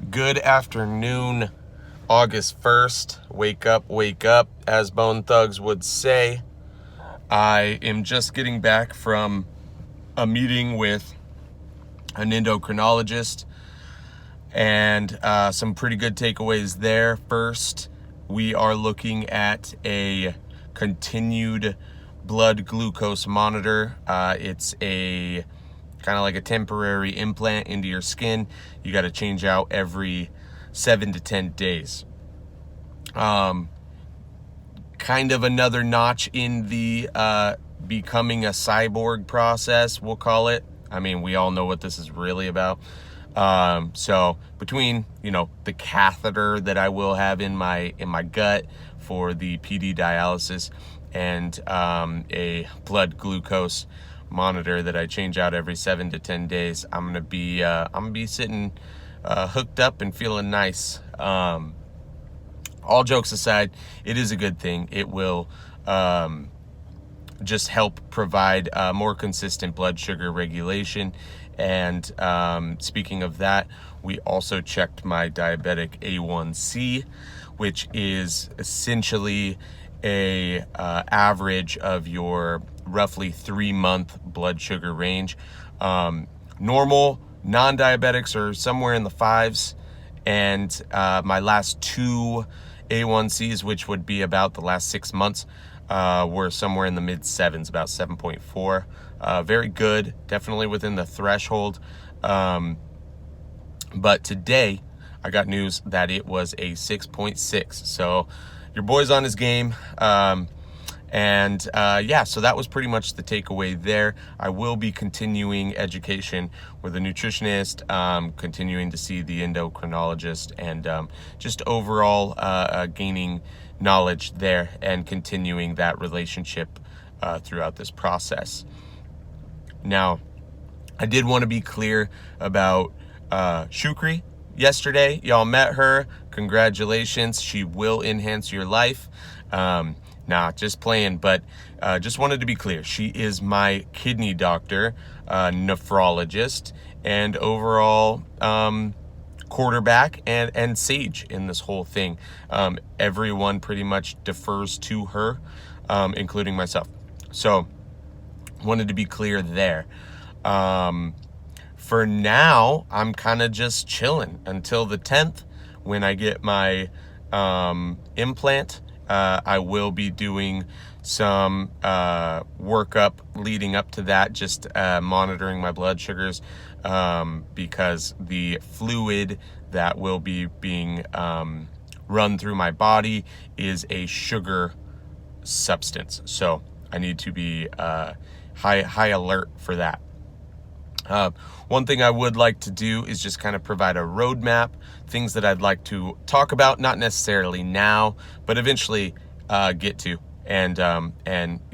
Good afternoon, August 1st. Wake up, as Bone Thugs would say. I am just getting back from a meeting with an endocrinologist and some pretty good takeaways there. First, we are looking at a continued blood glucose monitor. It's a kind of like a temporary implant into your skin. You got to change out every 7 to 10 days. Kind of another notch in the becoming a cyborg process, we'll call it. I mean, we all know what this is really about. So between, the catheter that I will have in my gut for the PD dialysis and a blood glucose monitor that I change out every 7 to 10 days, I'm gonna be sitting hooked up and feeling nice. All jokes aside, it is a good thing. It will just help provide more consistent blood sugar regulation. And speaking of that, we also checked my diabetic A1C, which is essentially a average of your roughly 3-month blood sugar range. Normal non-diabetics are somewhere in the 5s, and my last 2 A1Cs, which would be about the last 6 months, were somewhere in the mid-7s, about 7.4. Very good, definitely within the threshold. But today, I got news that it was a 6.6. So your boy's on his game. So that was pretty much the takeaway there. I will be continuing education with a nutritionist, continuing to see the endocrinologist, and just overall gaining knowledge there and continuing that relationship throughout this process. Now, I did want to be clear about Shukri. Yesterday, y'all met her. Congratulations. She will enhance your life. Nah, just playing, but just wanted to be clear. She is my kidney doctor, nephrologist, and overall quarterback and sage in this whole thing. Everyone pretty much defers to her, including myself. So, wanted to be clear there. For now, I'm kind of just chilling until the 10th when I get my implant. I will be doing some workup leading up to that, just monitoring my blood sugars, because the fluid that will be being run through my body is a sugar substance. So I need to be high alert for that. One thing I would like to do is just kind of provide a roadmap, things that I'd like to talk about, not necessarily now, but eventually get to. And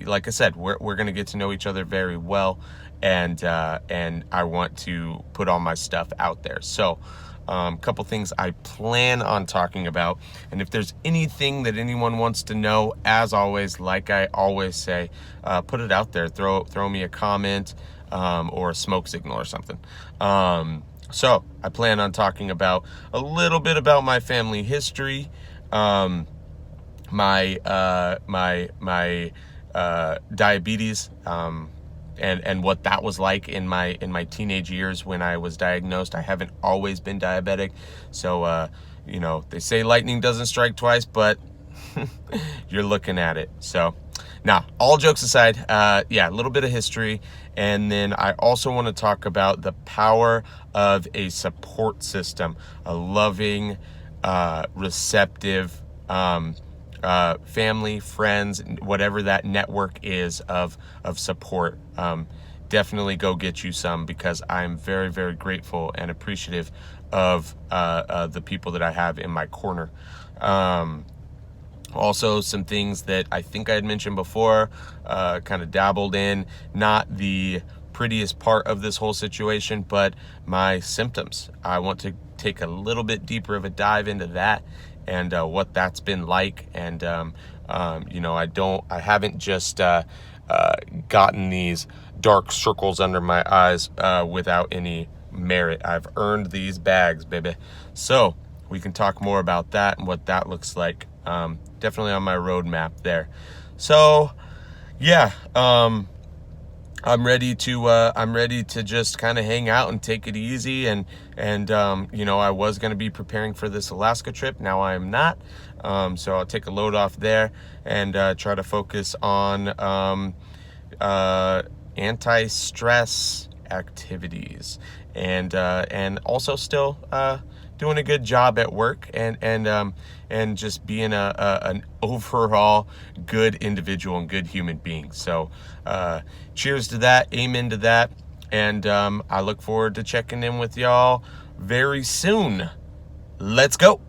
like I said, we're going to get to know each other very well, and I want to put all my stuff out there. So a couple things I plan on talking about, and if there's anything that anyone wants to know, as always, like I always say, put it out there. Throw me a comment or a smoke signal or something. So I plan on talking about a little bit about my family history, my diabetes, and what that was like in my teenage years when I was diagnosed. I haven't always been diabetic, so they say lightning doesn't strike twice, but you're looking at it. So now, all jokes aside, a little bit of history, and then I also want to talk about the power of a support system, a loving, receptive family, friends, whatever that network is of support. Definitely go get you some, because I'm very, very grateful and appreciative of the people that I have in my corner. Also, some things that I think I had mentioned before, kind of dabbled in, not the prettiest part of this whole situation, but my symptoms. I want to take a little bit deeper of a dive into that and what that's been like. And, I haven't just gotten these dark circles under my eyes without any merit. I've earned these bags, baby. So we can talk more about that and what that looks like. Definitely on my roadmap there. So yeah, I'm ready to just kind of hang out and take it easy, and I was going to be preparing for this Alaska trip. Now I am not. So I'll take a load off there and try to focus on anti-stress activities, and also still doing a good job at work, and just being an overall good individual and good human being. So cheers to that, amen to that, and I look forward to checking in with y'all very soon. Let's go.